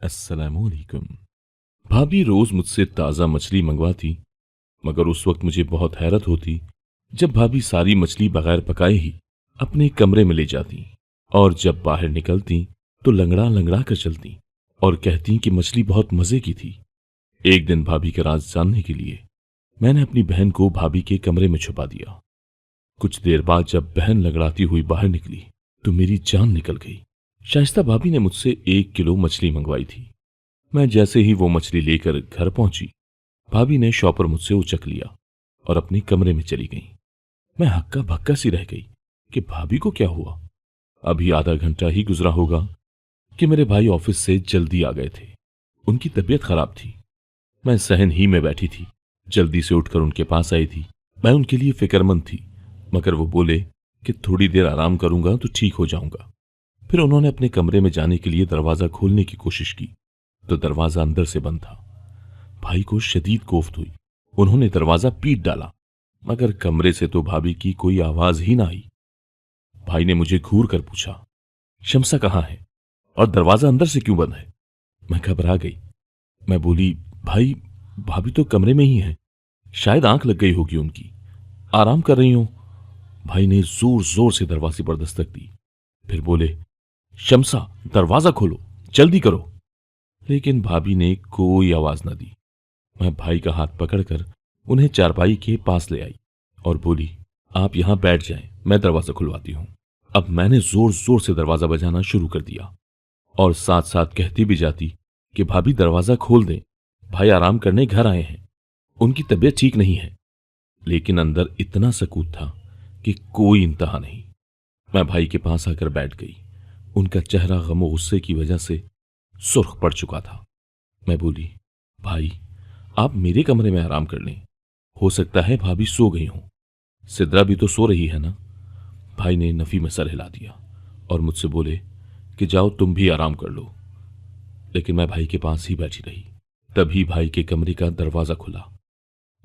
अस्सलामुअलैकुम। भाभी रोज मुझसे ताज़ा मछली मंगवाती, मगर उस वक्त मुझे बहुत हैरत होती जब भाभी सारी मछली बगैर पकाए ही अपने कमरे में ले जाती और जब बाहर निकलती तो लंगड़ा लंगड़ा कर चलती और कहती कि मछली बहुत मज़े की थी। एक दिन भाभी का राज जानने के लिए मैंने अपनी बहन को भाभी के कमरे में छुपा दिया। कुछ देर बाद जब बहन लंगड़ाती हुई बाहर निकली तो मेरी जान निकल गई। शाइस्ता भाभी ने मुझसे 1 किलो मछली मंगवाई थी। मैं जैसे ही वो मछली लेकर घर पहुंची, भाभी ने शॉपर मुझसे उचक लिया और अपने कमरे में चली गई। मैं हक्का भक्का सी रह गई कि भाभी को क्या हुआ। अभी आधा घंटा ही गुजरा होगा कि मेरे भाई ऑफिस से जल्दी आ गए थे। उनकी तबीयत खराब थी। मैं सहन ही में बैठी थी, जल्दी से उठकर उनके पास आई थी। मैं उनके लिए फिक्रमंद थी, मगर वो बोले कि थोड़ी देर आराम करूंगा तो ठीक हो जाऊंगा। फिर उन्होंने अपने कमरे में जाने के लिए दरवाजा खोलने की कोशिश की तो दरवाजा अंदर से बंद था। भाई को शदीद कोफ्त हुई। उन्होंने दरवाजा पीट डाला, मगर कमरे से तो भाभी की कोई आवाज ही ना आई। भाई ने मुझे घूर कर पूछा, शमसा कहाँ है और दरवाजा अंदर से क्यों बंद है? मैं घबरा गई। मैं बोली, भाई भाभी तो कमरे में ही है, शायद आंख लग गई होगी उनकी, आराम कर रही हूं। भाई ने जोर जोर से दरवाजे पर दस्तक दी, फिर बोले, शमसा दरवाजा खोलो, जल्दी करो। लेकिन भाभी ने कोई आवाज न दी। मैं भाई का हाथ पकड़कर उन्हें चारपाई के पास ले आई और बोली, आप यहां बैठ जाएं, मैं दरवाजा खुलवाती हूं। अब मैंने जोर जोर से दरवाजा बजाना शुरू कर दिया और साथ साथ कहती भी जाती कि भाभी दरवाजा खोल दें, भाई आराम करने घर आए हैं, उनकी तबीयत ठीक नहीं है। लेकिन अंदर इतना सकूत था कि कोई इंतहा नहीं। मैं भाई के पास आकर बैठ गई। उनका चेहरा गम गुस्से की वजह से सुर्ख पड़ चुका था। मैं बोली, भाई आप मेरे कमरे में आराम कर लें, हो सकता है भाभी सो गई हूं, सिद्रा भी तो सो रही है ना। भाई ने नफी में सर हिला दिया और मुझसे बोले कि जाओ तुम भी आराम कर लो। लेकिन मैं भाई के पास ही बैठी रही। तभी भाई के कमरे का दरवाजा खुला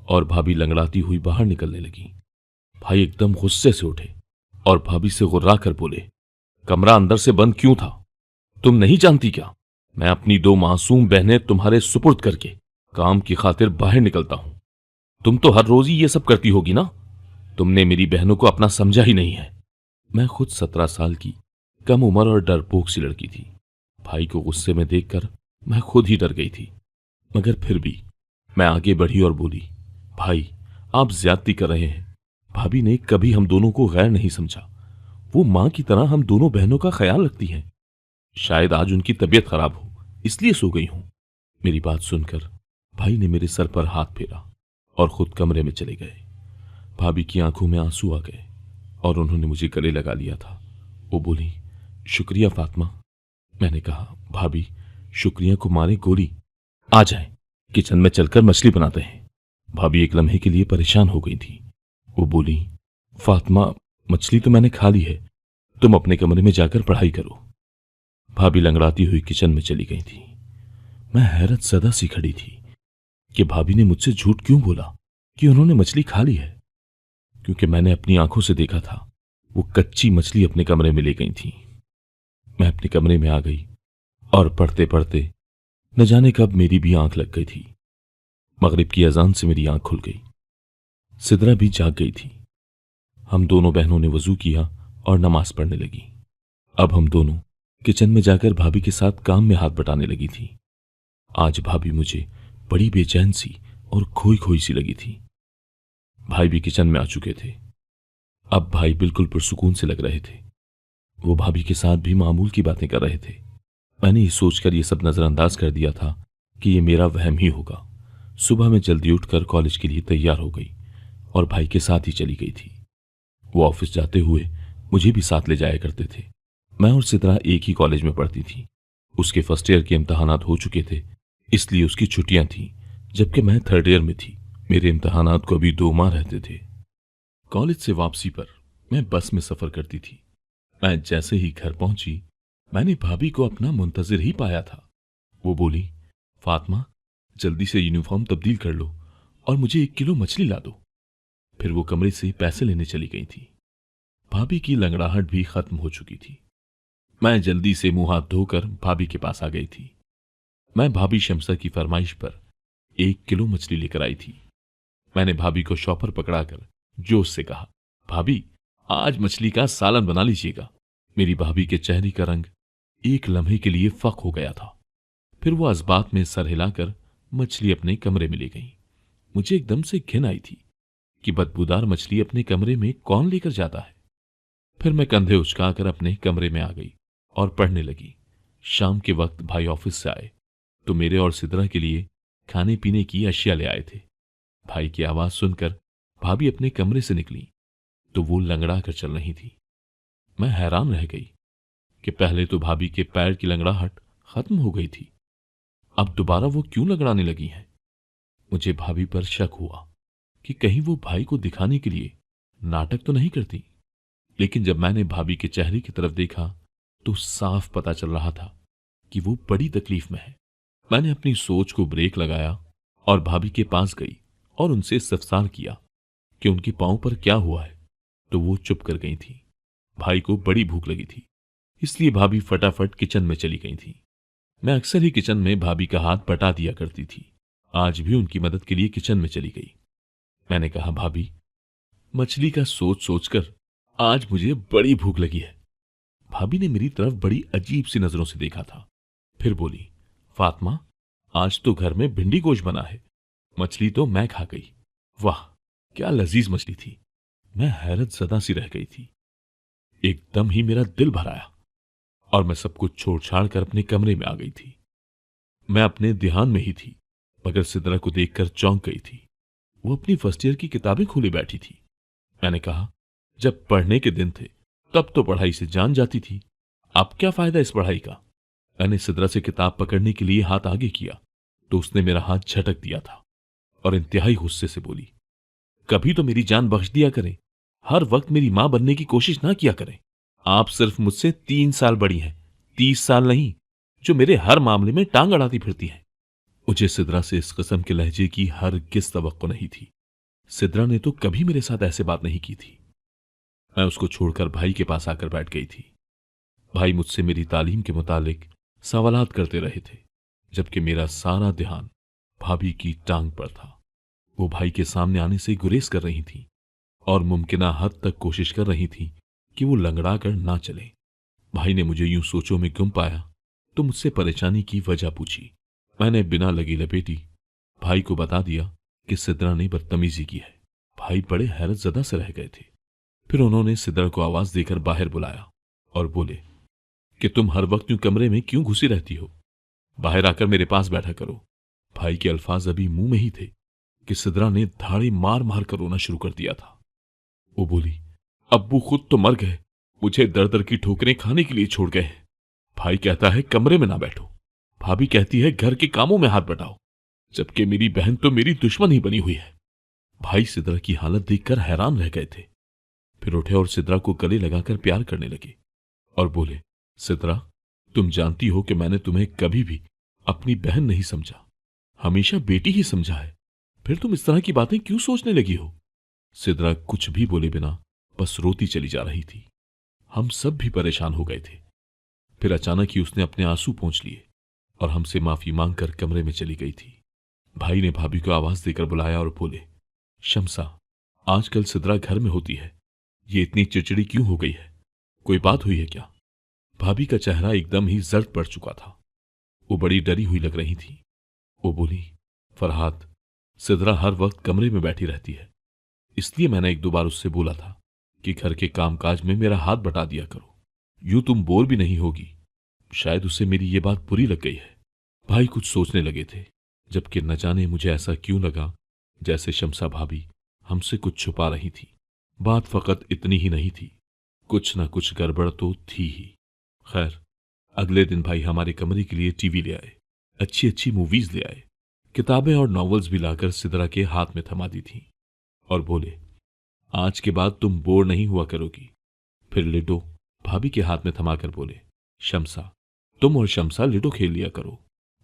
और भाभी लंगड़ाती हुई बाहर निकलने लगी। भाई एकदम गुस्से से उठे और भाभी से गुर्रा कर बोले, कमरा अंदर से बंद क्यों था? तुम नहीं जानती क्या, मैं अपनी 2 मासूम बहनें तुम्हारे सुपुर्द करके काम की खातिर बाहर निकलता हूं। तुम तो हर रोज ही ये सब करती होगी ना। तुमने मेरी बहनों को अपना समझा ही नहीं है। मैं खुद 17 साल की कम उम्र और डरपोक सी लड़की थी। भाई को गुस्से में देखकर मैं खुद ही डर गई थी, मगर फिर भी मैं आगे बढ़ी और बोली, भाई आप ज्यादती कर रहे हैं। भाभी ने कभी हम दोनों को गैर नहीं समझा। वो मां की तरह हम दोनों बहनों का ख्याल रखती हैं। शायद आज उनकी तबीयत खराब हो, इसलिए सो गई हूं। मेरी बात सुनकर भाई ने मेरे सर पर हाथ फेरा और खुद कमरे में चले गए। भाभी की आंखों में आंसू आ गए और उन्होंने मुझे गले लगा लिया था। वो बोली, शुक्रिया फातिमा। मैंने कहा, भाभी शुक्रिया को मारे गोली, आ जाए किचन में चलकर मछली बनाते हैं। भाभी एक लम्हे के लिए परेशान हो गई थी। वो बोली, फातिमा मछली तो मैंने खा ली है, तुम अपने कमरे में जाकर पढ़ाई करो। भाभी लंगड़ाती हुई किचन में चली गई थी। मैं हैरत ज़दा सी खड़ी थी कि भाभी ने मुझसे झूठ क्यों बोला कि उन्होंने मछली खा ली है, क्योंकि मैंने अपनी आंखों से देखा था वो कच्ची मछली अपने कमरे में ले गई थी। मैं अपने कमरे में आ गई और पढ़ते पढ़ते न जाने कब मेरी भी आंख लग गई थी। मगरिब की अजान से मेरी आंख खुल गई। सिद्रा भी जाग गई थी। हम दोनों बहनों ने वजू किया और नमाज पढ़ने लगी। अब हम दोनों किचन में जाकर भाभी के साथ काम में हाथ बटाने लगी थी। आज भाभी मुझे बड़ी बेचैन सी और खोई खोई सी लगी थी। भाई भी किचन में आ चुके थे। अब भाई बिल्कुल पुरसुकून से लग रहे थे। वो भाभी के साथ भी मामूल की बातें कर रहे थे। मैंने ये सोचकर ये सब नजरअंदाज कर दिया था कि ये मेरा वहम ही होगा। सुबह में जल्दी उठकर कॉलेज के लिए तैयार हो गई और भाई के साथ ही चली गई थी। वो ऑफिस जाते हुए मुझे भी साथ ले जाया करते थे। मैं और सिद्रा एक ही कॉलेज में पढ़ती थी। उसके फर्स्ट ईयर के इम्तहानात हो चुके थे, इसलिए उसकी छुट्टियां थीं, जबकि मैं थर्ड ईयर में थी। मेरे इम्तहानात को अभी 2 माह रहते थे। कॉलेज से वापसी पर मैं बस में सफर करती थी। मैं जैसे ही घर पहुंची, मैंने भाभी को अपना मुंतजिर ही पाया था। वो बोली, फातिमा जल्दी से यूनिफॉर्म तब्दील कर लो और मुझे 1 किलो मछली ला दो। फिर वो कमरे से पैसे लेने चली गई थी। भाभी की लंगड़ाहट भी खत्म हो चुकी थी। मैं जल्दी से मुंह हाथ धोकर भाभी के पास आ गई थी। मैं भाभी शमसा की फरमाइश पर 1 किलो मछली लेकर आई थी। मैंने भाभी को शॉपर पकड़ाकर जोश से कहा, भाभी आज मछली का सालन बना लीजिएगा। मेरी भाभी के चेहरे का रंग एक लम्हे के लिए फक हो गया था। फिर वो असबात में सर हिलाकर मछली अपने कमरे में ले गई। मुझे एकदम से घिन आई थी कि बदबूदार मछली अपने कमरे में कौन लेकर जाता है। फिर मैं कंधे उचकाकर अपने कमरे में आ गई और पढ़ने लगी। शाम के वक्त भाई ऑफिस से आए तो मेरे और सिद्रा के लिए खाने पीने की अशिया ले आए थे। भाई की आवाज सुनकर भाभी अपने कमरे से निकली तो वो लंगड़ा कर चल रही थी। मैं हैरान रह गई कि पहले तो भाभी के पैर की लंगड़ाहट खत्म हो गई थी, अब दोबारा वो क्यों लंगड़ाने लगी हैं। मुझे भाभी पर शक हुआ कि कहीं वो भाई को दिखाने के लिए नाटक तो नहीं करती। लेकिन जब मैंने भाभी के चेहरे की तरफ देखा तो साफ पता चल रहा था कि वो बड़ी तकलीफ में है। मैंने अपनी सोच को ब्रेक लगाया और भाभी के पास गई और उनसे इस्तफसार किया कि उनके पांव पर क्या हुआ है, तो वो चुप कर गई थी। भाई को बड़ी भूख लगी थी, इसलिए भाभी फटाफट किचन में चली गई थी। मैं अक्सर ही किचन में भाभी का हाथ बटा दिया करती थी। आज भी उनकी मदद के लिए किचन में चली गई। मैंने कहा, भाभी मछली का सोच सोचकर आज मुझे बड़ी भूख लगी है। भाभी ने मेरी तरफ बड़ी अजीब सी नजरों से देखा था। फिर बोली, फातिमा आज तो घर में भिंडी गोश्त बना है, मछली तो मैं खा गई। वाह क्या लजीज मछली थी। मैं हैरत ज़दा सी रह गई थी। एकदम ही मेरा दिल भर आया और मैं सब कुछ छोड़ छाड़ कर अपने कमरे में आ गई थी। मैं अपने ध्यान में ही थी मगर सिद्रा को देखकर चौंक गई थी। वो अपनी फर्स्ट ईयर की किताबें खोले बैठी थी। मैंने कहा, जब पढ़ने के दिन थे तब तो पढ़ाई से जान जाती थी, अब क्या फायदा इस पढ़ाई का। मैंने सिद्रा से किताब पकड़ने के लिए हाथ आगे किया तो उसने मेरा हाथ झटक दिया था और इंतहाई गुस्से से बोली, कभी तो मेरी जान बख्श दिया करें, हर वक्त मेरी मां बनने की कोशिश ना किया करें। आप सिर्फ मुझसे 3 साल बड़ी हैं, 30 साल नहीं, जो मेरे हर मामले में टांग अड़ाती फिरती हैं। मुझे सिद्रा से इस किस्म के लहजे की हरगिज़ तवक्को नहीं थी। सिद्रा ने तो कभी मेरे साथ ऐसे बात नहीं की थी। मैं उसको छोड़कर भाई के पास आकर बैठ गई थी। भाई मुझसे मेरी तालीम के मुतालिक सवालात करते रहे थे, जबकि मेरा सारा ध्यान भाभी की टांग पर था। वो भाई के सामने आने से गुरेज कर रही थी और मुमकिना हद तक कोशिश कर रही थी कि वो लंगड़ा कर ना चले। भाई ने मुझे यूं सोचों में गुम पाया तो मुझसे परेशानी की वजह पूछी। मैंने बिना लगी लपेटी भाई को बता दिया कि सिद्रा ने बदतमीजी की है। भाई बड़े हैरत ज़दा से रह गए थे। फिर उन्होंने सिद्रा को आवाज देकर बाहर बुलाया और बोले कि तुम हर वक्त यूं कमरे में क्यों घुसी रहती हो, बाहर आकर मेरे पास बैठा करो। भाई के अल्फाज अभी मुंह में ही थे कि सिद्रा ने धाड़े मार मार कर रोना शुरू कर दिया था। वो बोली, अब्बू खुद तो मर गए, मुझे दर दर की ठोकरें खाने के लिए छोड़ गए हैं। भाई कहता है कमरे में ना बैठो, भाभी कहती है घर के कामों में हाथ बटाओ, जबकि मेरी बहन तो मेरी दुश्मन ही बनी हुई है। भाई सिद्रा की हालत देखकर हैरान रह गए थे। फिर उठे और सिद्रा को गले लगाकर प्यार करने लगे और बोले, सिद्रा तुम जानती हो कि मैंने तुम्हें कभी भी अपनी बहन नहीं समझा, हमेशा बेटी ही समझा है। फिर तुम इस तरह की बातें क्यों सोचने लगी हो। सिद्रा कुछ भी बोले बिना बस रोती चली जा रही थी। हम सब भी परेशान हो गए थे। फिर अचानक ही उसने अपने आंसू पोंछ लिए और हमसे माफी मांगकर कमरे में चली गई थी। भाई ने भाभी को आवाज देकर बुलाया और बोले, शमसा आजकल सिद्रा घर में होती है, ये इतनी चिड़चिड़ी क्यों हो गई है, कोई बात हुई है क्या। भाभी का चेहरा एकदम ही जर्द पड़ चुका था। वो बड़ी डरी हुई लग रही थी। वो बोली, फरहाद सिद्रा हर वक्त कमरे में बैठी रहती है, इसलिए मैंने 1-2 बार उससे बोला था कि घर के कामकाज में मेरा हाथ बटा दिया करो, यूं तुम बोर भी नहीं होगी। शायद उसे मेरी ये बात बुरी लग गई है। भाई कुछ सोचने लगे थे, जबकि न जाने मुझे ऐसा क्यों लगा जैसे शमसा भाभी हमसे कुछ छुपा रही थी। बात फकत इतनी ही नहीं थी, कुछ न कुछ गड़बड़ तो थी ही। खैर अगले दिन भाई हमारे कमरे के लिए टीवी ले आए, अच्छी अच्छी मूवीज ले आए, किताबें और नॉवेल्स भी लाकर सिद्रा के हाथ में थमा दी थी और बोले, आज के बाद तुम बोर नहीं हुआ करोगी। फिर लिडो भाभी के हाथ में थमाकर बोले, शमसा तुम और शमसा लिडो खेल लिया करो।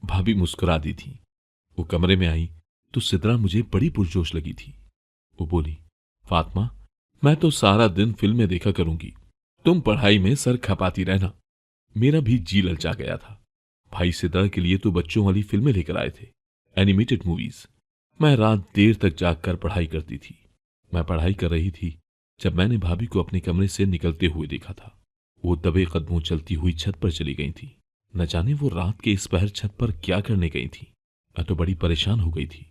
भाभी मुस्कुरा दी थी। वो कमरे में आई तो सिद्रा मुझे बड़ी पुरजोश लगी थी। वो बोली, फातिमा मैं तो सारा दिन फिल्में देखा करूंगी, तुम पढ़ाई में सर खपाती रहना। मेरा भी जी ललचा गया था। भाई सिद्रा के लिए तो बच्चों वाली फिल्में लेकर आए थे, एनिमेटेड मूवीज। मैं रात देर तक जागकर पढ़ाई करती थी। मैं पढ़ाई कर रही थी जब मैंने भाभी को अपने कमरे से निकलते हुए देखा था। वो दबे कदमों चलती हुई छत पर चली गई थी। न जाने वो रात के इस पहर छत पर क्या करने गई थी। मैं तो बड़ी परेशान हो गई थी।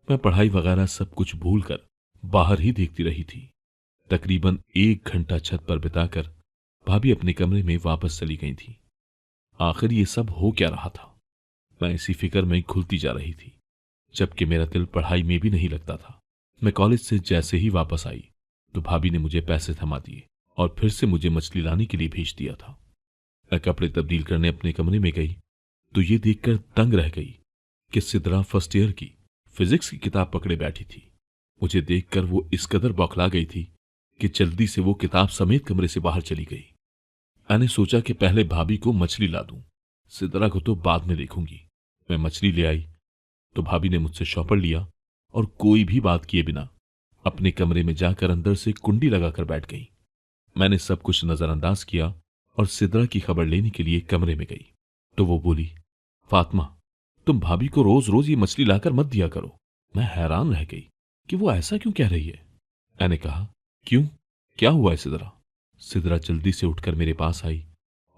मैं पढ़ाई वगैरह सब कुछ भूलकर बाहर ही देखती रही थी। तकरीबन 1 घंटा छत पर बिताकर भाभी अपने कमरे में वापस चली गई थी। आखिर ये सब हो क्या रहा था? मैं इसी फिक्र में घुलती जा रही थी, जबकि मेरा दिल पढ़ाई में भी नहीं लगता था। मैं कॉलेज से जैसे ही वापस आई तो भाभी ने मुझे पैसे थमा दिए और फिर से मुझे मछली लाने के लिए भेज दिया था। मैं कपड़े तब्दील करने अपने कमरे में गई तो ये देखकर दंग रह गई कि सिद्रा फर्स्ट ईयर की फिजिक्स की किताब पकड़े बैठी थी। मुझे देखकर वो इस कदर बौखला गई थी कि जल्दी से वो किताब समेत कमरे से बाहर चली गई। मैंने सोचा कि पहले भाभी को मछली ला दूं, सिद्रा को तो बाद में देखूंगी। मैं मछली ले आई तो भाभी ने मुझसे शॉपर लिया और कोई भी बात किए बिना अपने कमरे में जाकर अंदर से कुंडी लगाकर बैठ गई। मैंने सब कुछ नजरअंदाज किया और सिद्रा की खबर लेने के लिए कमरे में गई तो वो बोली, फातिमा, तुम भाभी को रोज रोज ये मछली लाकर मत दिया करो। मैं हैरान रह गई कि वो ऐसा क्यों कह रही है। मैंने कहा, क्यों, क्या हुआ है सिद्रा? सिद्रा जल्दी से उठकर मेरे पास आई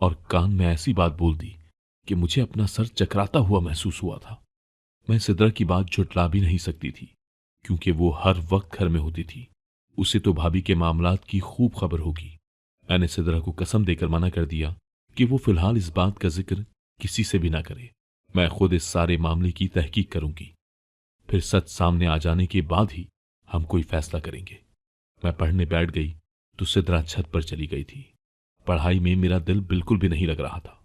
और कान में ऐसी बात बोल दी कि मुझे अपना सर चकराता हुआ महसूस हुआ था। मैं सिद्रा की बात झुठला भी नहीं सकती थी क्योंकि वो हर वक्त घर में होती थी। उसे तो भाभी के मामलात की खूब खबर होगी। मैंने सिद्रा को कसम देकर मना कर दिया कि वो फिलहाल इस बात का जिक्र किसी से भी ना करे। मैं खुद इस सारे मामले की तहकीक करूंगी, फिर सच सामने आ जाने के बाद ही हम कोई फैसला करेंगे। मैं पढ़ने बैठ गई तो सिद्रा छत पर चली गई थी। पढ़ाई में मेरा दिल बिल्कुल भी नहीं लग रहा था।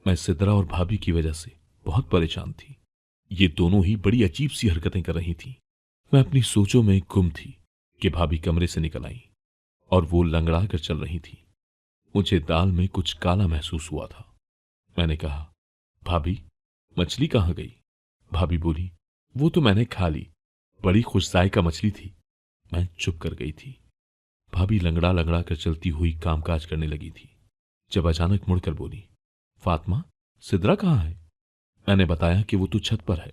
मैं सिद्रा और भाभी की वजह से बहुत परेशान थी। ये दोनों ही बड़ी अजीब सी हरकतें कर रही थीं। मैं अपनी सोचों में गुम थी कि भाभी कमरे से निकल आई और वो लंगड़ा कर चल रही थी। मुझे दाल में कुछ काला महसूस हुआ था। मैंने कहा, भाभी, मछली कहाँ गई? भाभी बोली, वो तो मैंने खा ली, बड़ी खुश जायका मछली थी। मैं चुप कर गई थी। भाभी लंगड़ा लंगड़ा कर चलती हुई कामकाज करने लगी थी जब अचानक मुड़कर बोली, फातिमा, सिद्रा कहाँ है? मैंने बताया कि वो तो छत पर है।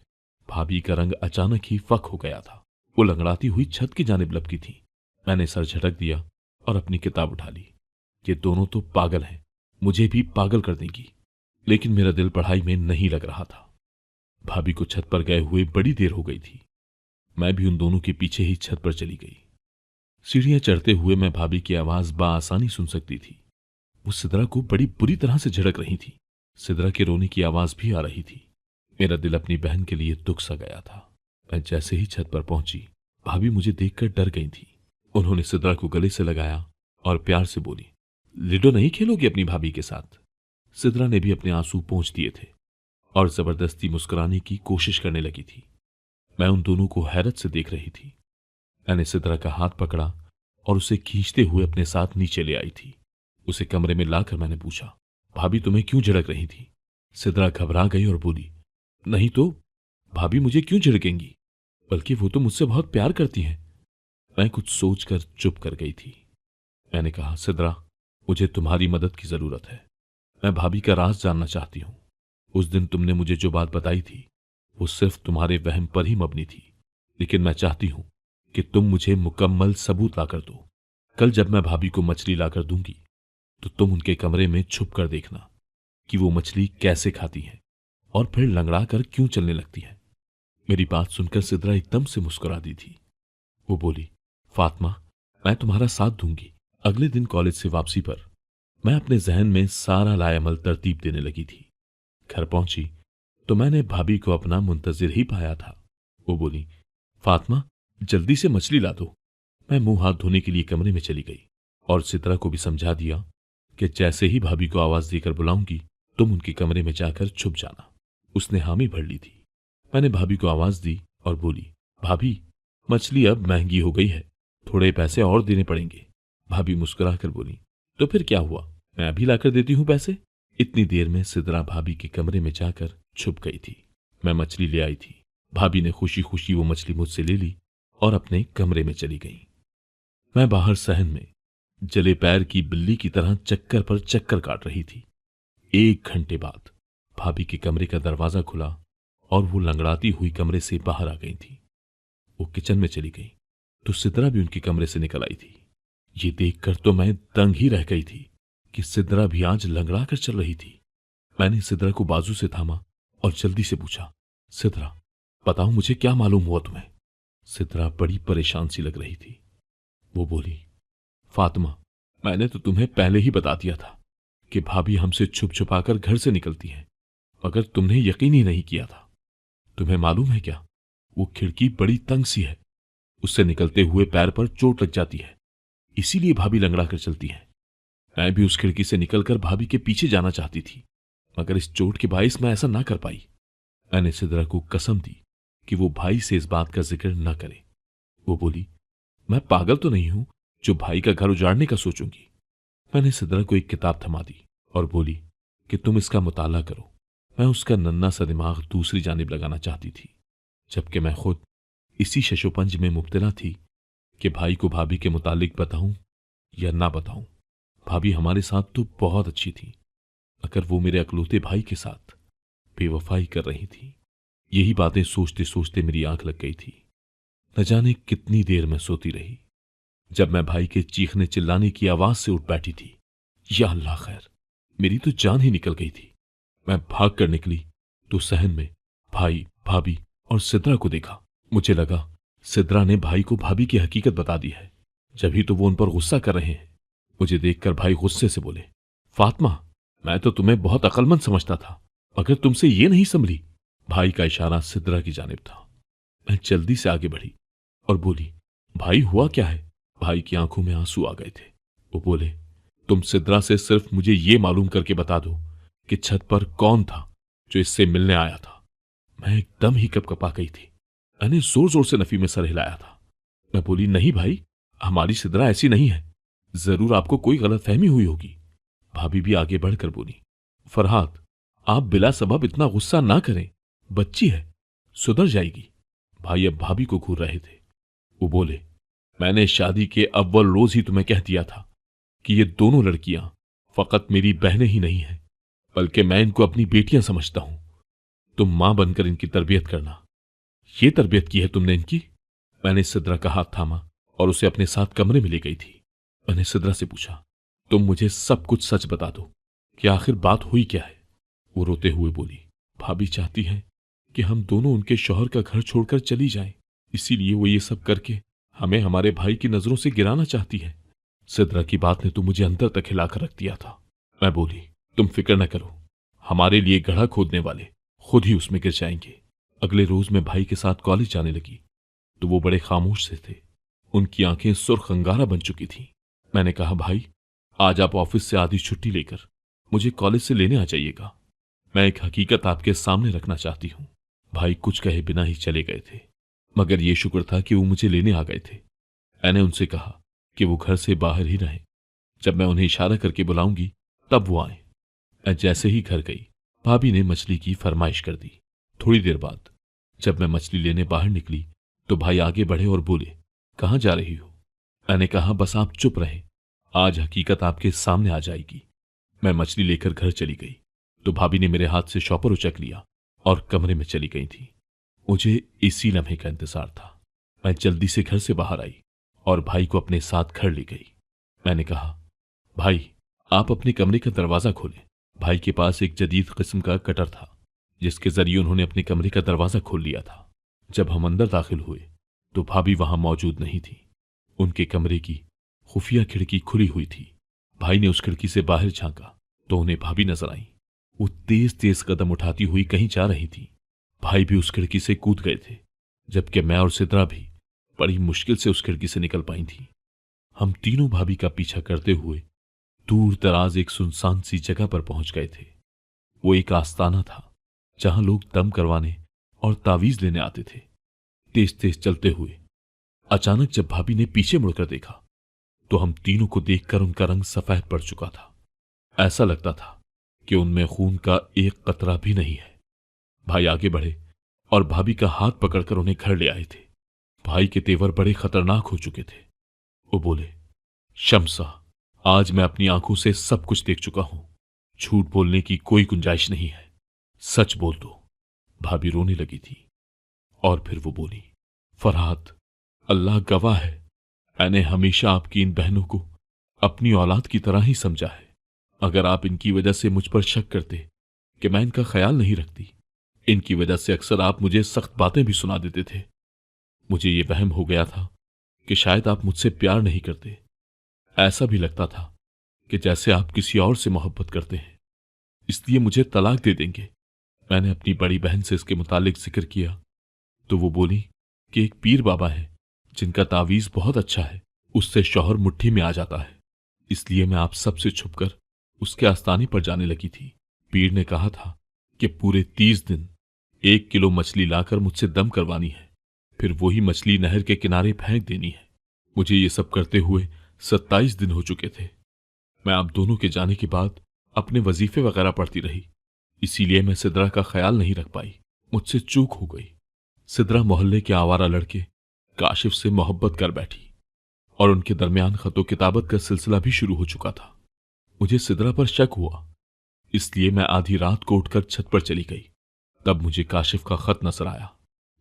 भाभी का रंग अचानक ही फक हो गया था। वो लंगड़ाती हुई छत की जानिब लपकी थी। मैंने सर झटक दिया और अपनी किताब उठा ली। ये दोनों तो पागल हैं, मुझे भी पागल कर देंगी। लेकिन मेरा दिल पढ़ाई में नहीं लग रहा था। भाभी को छत पर गए हुए बड़ी देर हो गई थी। मैं भी उन दोनों के पीछे ही छत पर चली गई। सीढ़ियां चढ़ते हुए मैं भाभी की आवाज बाआसानी सुन सकती थी। वो सिद्रा को बड़ी बुरी तरह से झड़क रही थी। सिद्रा के रोने की आवाज भी आ रही थी। मेरा दिल अपनी बहन के लिए दुख सा गया था। मैं जैसे ही छत पर पहुंची, भाभी मुझे देखकर डर गई थी। उन्होंने सिद्रा को गले से लगाया और प्यार से बोली, लिडो नहीं खेलोगी अपनी भाभी के साथ? सिद्रा ने भी अपने आंसू पोंछ दिए थे और जबरदस्ती मुस्कुराने की कोशिश करने लगी थी। मैं उन दोनों को हैरत से देख रही थी। मैंने सिद्रा का हाथ पकड़ा और उसे खींचते हुए अपने साथ नीचे ले आई थी। उसे कमरे में लाकर मैंने पूछा, भाभी तुम्हें क्यों झड़क रही थी? सिद्रा घबरा गई और बोली, नहीं तो भाभी मुझे क्यों झिड़केंगी, बल्कि वो तो मुझसे बहुत प्यार करती हैं। मैं कुछ सोचकर चुप कर गई थी। मैंने कहा, सिद्रा, मुझे तुम्हारी मदद की जरूरत है। मैं भाभी का राज जानना चाहती हूं। उस दिन तुमने मुझे जो बात बताई थी वो सिर्फ तुम्हारे वहम पर ही मबनी थी, लेकिन मैं चाहती हूं कि तुम मुझे मुकम्मल सबूत लाकर दो। कल जब मैं भाभी को मछली लाकर दूंगी तो तुम उनके कमरे में छुप कर देखना कि वो मछली कैसे खाती है और फिर लंगड़ा कर क्यों चलने लगती है। मेरी बात सुनकर सिद्रा एकदम से मुस्कुरा दी थी। वो बोली, फातिमा, मैं तुम्हारा साथ दूंगी। अगले दिन कॉलेज से वापसी पर मैं अपने जहन में सारा लाएमल तरतीब देने लगी थी। घर पहुंची तो मैंने भाभी को अपना मुंतजिर ही पाया था। वो बोली, फातिमा, जल्दी से मछली ला दो। मैं मुंह हाथ धोने के लिए कमरे में चली गई और सिद्रा को भी समझा दिया कि जैसे ही भाभी को आवाज देकर बुलाऊंगी तुम उनके कमरे में जाकर छुप जाना। उसने हामी भर ली थी। मैंने भाभी को आवाज दी और बोली, भाभी, मछली अब महंगी हो गई है, थोड़े पैसे और देने पड़ेंगे। भाभी मुस्कुराकर बोली, तो फिर क्या हुआ, मैं अभी लाकर देती हूं पैसे। इतनी देर में सिद्रा भाभी के कमरे में जाकर छुप गई थी। मैं मछली ले आई थी। भाभी ने खुशी खुशी वो मछली मुझसे ले ली और अपने कमरे में चली गई। मैं बाहर सहन में जले पैर की बिल्ली की तरह चक्कर पर चक्कर काट रही थी। 1 घंटे बाद भाभी के कमरे का दरवाजा खुला और वो लंगड़ाती हुई कमरे से बाहर आ गई थी। वो किचन में चली गई तो सिद्रा भी उनके कमरे से निकल आई थी। ये देखकर तो मैं दंग ही रह गई थी कि सिद्रा भी आज लंगड़ा कर चल रही थी। मैंने सिद्रा को बाजू से थामा और जल्दी से पूछा, सिद्रा बताओ मुझे क्या मालूम हुआ तुम्हें? सिद्रा बड़ी परेशान सी लग रही थी। वो बोली, फातिमा मैंने तो तुम्हें पहले ही बता दिया था कि भाभी हमसे छुप छुपाकर घर से निकलती है, मगर तुमने यकीन ही नहीं किया था। तुम्हें मालूम है क्या, वो खिड़की बड़ी तंग सी है, उससे निकलते हुए पैर पर चोट लग जाती है, इसीलिए भाभी लंगड़ा कर चलती है। मैं भी उस खिड़की से निकलकर भाभी के पीछे जाना चाहती थी, मगर इस चोट के बाइस मैं ऐसा ना कर पाई। मैंने सिद्रा को कसम दी कि वो भाई से इस बात का जिक्र न करे। वो बोली, मैं पागल तो नहीं हूं जो भाई का घर उजाड़ने का सोचूंगी। मैंने सिद्रा को एक किताब थमा दी और बोली कि तुम इसका मुताला करो। मैं उसका नन्हा सा दिमाग दूसरी जानिब लगाना चाहती थी, जबकि मैं खुद इसी शशोपंज में मुब्तला थी कि भाई को भाभी के मुतालिक बताऊं या ना बताऊं। भाभी हमारे साथ तो बहुत अच्छी थी, मगर वो मेरे अकलौते भाई के साथ बेवफाई कर रही थी। यही बातें सोचते सोचते मेरी आंख लग गई थी। न जाने कितनी देर में सोती रही। जब मैं भाई के चीखने चिल्लाने की आवाज से उठ बैठी थी, या अल्लाह खैर, मेरी तो जान ही निकल गई थी। मैं भाग कर निकली तो सहन में भाई, भाभी और सिद्रा को देखा। मुझे लगा सिद्रा ने भाई को भाभी की हकीकत बता दी है, जब ही तो वो उन पर गुस्सा कर रहे हैं। मुझे देखकर भाई गुस्से से बोले, फातिमा मैं तो तुम्हें बहुत अक्लमंद समझता था, मगर तुमसे ये नहीं संभली। भाई का इशारा सिद्रा की जानिब था। मैं जल्दी से आगे बढ़ी और बोली, भाई हुआ क्या है? भाई की आंखों में आंसू आ गए थे। वो बोले, तुम सिद्रा से सिर्फ मुझे ये मालूम करके बता दो कि छत पर कौन था जो इससे मिलने आया था। मैं एकदम ही कपकपा गई थी। मैंने जोर जोर से नफी में सर हिलाया था। मैं बोली, नहीं भाई, हमारी सिद्रा ऐसी नहीं है, जरूर आपको कोई गलतफहमी हुई होगी। भाभी भी आगे बढ़कर बोली, फरहाद आप बिला सबब इतना गुस्सा ना करें, बच्ची है, सुधर जाएगी। भाई अब भाभी को घूर रहे थे। वो बोले, मैंने शादी के अव्वल रोज ही तुम्हें कह दिया था कि ये दोनों लड़कियां फकत मेरी बहनें ही नहीं हैं, बल्कि मैं इनको अपनी बेटियां समझता हूं। तुम मां बनकर इनकी तरबियत करना। ये तरबियत की है तुमने इनकी? मैंने सिद्रा का हाथ थामा और उसे अपने साथ कमरे में ले गई थी। मैंने सिद्रा से पूछा, तुम मुझे सब कुछ सच बता दो कि आखिर बात हुई क्या है? वो रोते हुए बोली, भाभी चाहती है कि हम दोनों उनके शौहर का घर छोड़कर चली जाएं, इसीलिए वो ये सब करके हमें हमारे भाई की नजरों से गिराना चाहती है। सिद्रा की बात ने तो मुझे अंदर तक हिलाकर रख दिया था। मैं बोली, तुम फिक्र न करो, हमारे लिए गड्ढा खोदने वाले खुद ही उसमें गिर जाएंगे। अगले रोज मैं भाई के साथ कॉलेज जाने लगी तो वो बड़े खामोश से थे। उनकी आंखें सुर्ख अंगारा बन चुकी थीं। मैंने कहा, भाई आज आप ऑफिस से आधी छुट्टी लेकर मुझे कॉलेज से लेने आ जाइएगा। मैं एक हकीकत आपके सामने रखना चाहती हूं। भाई कुछ कहे बिना ही चले गए थे, मगर यह शुक्र था कि वो मुझे लेने आ गए थे। मैंने उनसे कहा कि वो घर से बाहर ही रहें, जब मैं उन्हें इशारा करके बुलाऊंगी तब वो आए। मैं जैसे ही घर गई, भाभी ने मछली की फरमाइश कर दी। थोड़ी देर बाद जब मैं मछली लेने बाहर निकली तो भाई आगे बढ़े और बोले, कहां जा रही हो? मैंने कहा, बस आप चुप रहें, आज हकीकत आपके सामने आ जाएगी। मैं मछली लेकर घर चली गई तो भाभी ने मेरे हाथ से शॉपर उचक लिया और कमरे में चली गई थी। मुझे इसी लम्हे का इंतजार था। मैं जल्दी से घर से बाहर आई और भाई को अपने साथ घर ले गई। मैंने कहा, भाई आप अपने कमरे का दरवाजा खोलें। भाई के पास एक जदीद किस्म का कटर था जिसके जरिए उन्होंने अपने कमरे का दरवाजा खोल लिया था। जब हम अंदर दाखिल हुए तो भाभी वहां मौजूद नहीं थी। उनके कमरे की खुफिया खिड़की खुली हुई थी। भाई ने उस खिड़की से बाहर झांका तो उन्हें भाभी नजर आई। वो तेज तेज कदम उठाती हुई कहीं जा रही थी। भाई भी उस खिड़की से कूद गए थे, जबकि मैं और सिद्रा भी बड़ी मुश्किल से उस खिड़की से निकल पाई थी। हम तीनों भाभी का पीछा करते हुए दूर दराज एक सुनसान सी जगह पर पहुंच गए थे। वो एक आस्ताना था जहां लोग दम करवाने और तावीज लेने आते थे। तेज तेज चलते हुए अचानक जब भाभी ने पीछे मुड़कर देखा तो हम तीनों को देखकर उनका रंग सफेद पड़ चुका था। ऐसा लगता था कि उनमें खून का एक कतरा भी नहीं है। भाई आगे बढ़े और भाभी का हाथ पकड़कर उन्हें घर ले आए थे। भाई के तेवर बड़े खतरनाक हो चुके थे। वो बोले, शम्सा, आज मैं अपनी आंखों से सब कुछ देख चुका हूं। झूठ बोलने की कोई गुंजाइश नहीं है। सच बोल दो। भाभी रोने लगी थी और फिर वो बोली, फरहाद, अल्लाह गवाह है, मैंने हमेशा आपकी इन बहनों को अपनी औलाद की तरह ही समझा है। अगर आप इनकी वजह से मुझ पर शक करते कि मैं इनका ख्याल नहीं रखती, इनकी वजह से अक्सर आप मुझे सख्त बातें भी सुना देते थे। मुझे ये वहम हो गया था कि शायद आप मुझसे प्यार नहीं करते। ऐसा भी लगता था कि जैसे आप किसी और से मोहब्बत करते हैं, इसलिए मुझे तलाक दे देंगे। मैंने अपनी बड़ी बहन से इसके मुतालिक जिक्र किया तो वो बोली कि एक पीर बाबा है जिनका तावीज बहुत अच्छा है, उससे शौहर मुट्ठी में आ जाता है। इसलिए मैं आप सबसे छुपकर उसके आस्थाने पर जाने लगी थी। पीर ने कहा था कि पूरे 30 दिन 1 किलो मछली लाकर मुझसे दम करवानी है, फिर वही मछली नहर के किनारे फेंक देनी है। मुझे ये सब करते हुए 27 दिन हो चुके थे। मैं आप दोनों के जाने के बाद अपने वजीफे वगैरह पढ़ती रही, इसीलिए मैं सिद्रा का ख्याल नहीं रख पाई। मुझसे चूक हो गई। सिद्रा मोहल्ले के आवारा लड़के काशिफ से मोहब्बत कर बैठी और उनके दरमियान खतो किताबत का सिलसिला भी शुरू हो चुका था। मुझे सिद्रा पर शक हुआ, इसलिए मैं आधी रात को उठकर छत पर चली गई। तब मुझे काशिफ का खत नजर आया।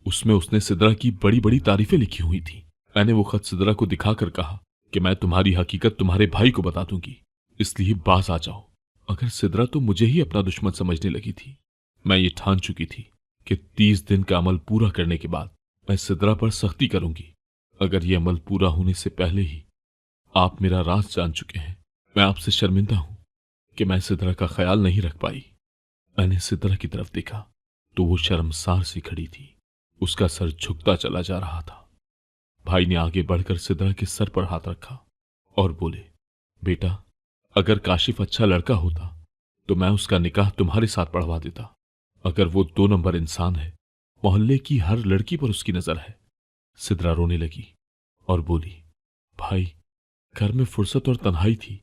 उसमें उसने सिद्रा की बड़ी बड़ी तारीफें लिखी हुई थी। मैंने वो खत सिद्रा को दिखाकर कहा कि मैं तुम्हारी हकीकत तुम्हारे भाई को बता दूंगी, इसलिए बाज आ जाओ। अगर सिद्रा तो मुझे ही अपना दुश्मन समझने लगी थी। मैं ये ठान चुकी थी कि 30 दिन का अमल पूरा करने के बाद मैं सिद्रा पर सख्ती करूंगी। अगर ये अमल पूरा होने से पहले ही आप मेरा राज जान चुके हैं, मैं आपसे शर्मिंदा हूं कि मैं सिद्रा का ख्याल नहीं रख पाई। मैंने सिद्रा की तरफ देखा तो वो शर्मसार सी खड़ी थी। उसका सर झुकता चला जा रहा था। भाई ने आगे बढ़कर सिद्रा के सर पर हाथ रखा और बोले, बेटा, अगर काशिफ अच्छा लड़का होता तो मैं उसका निकाह तुम्हारे साथ पढ़वा देता। अगर वो 2 नंबर इंसान है, मोहल्ले की हर लड़की पर उसकी नजर है। सिद्रा रोने लगी और बोली, भाई, घर में फुर्सत और तन्हाई थी,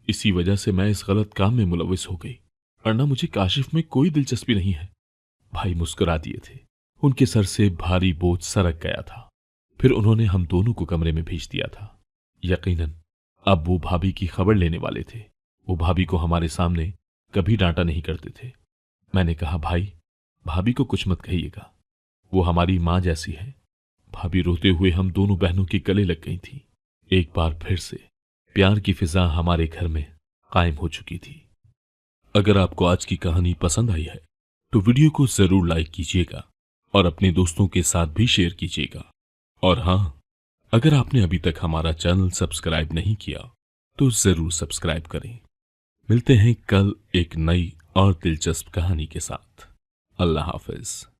इसी वजह से मैं इस गलत काम में मुलविस हो गई, वरना मुझे काशिफ में कोई दिलचस्पी नहीं है। भाई मुस्कुरा दिए थे। उनके सर से भारी बोझ सरक गया था। फिर उन्होंने हम दोनों को कमरे में भेज दिया था। यकीनन अब वो भाभी की खबर लेने वाले थे। वो भाभी को हमारे सामने कभी डांटा नहीं करते थे। मैंने कहा, भाई, भाभी को कुछ मत कहिएगा, वो हमारी मां जैसी है। भाभी रोते हुए हम दोनों बहनों के गले लग गई थी। एक बार फिर से प्यार की फिजा हमारे घर में कायम हो चुकी थी। अगर आपको आज की कहानी पसंद आई है तो वीडियो को जरूर लाइक कीजिएगा और अपने दोस्तों के साथ भी शेयर कीजिएगा। और हां, अगर आपने अभी तक हमारा चैनल सब्सक्राइब नहीं किया तो जरूर सब्सक्राइब करें। मिलते हैं कल एक नई और दिलचस्प कहानी के साथ। अल्लाह हाफिज।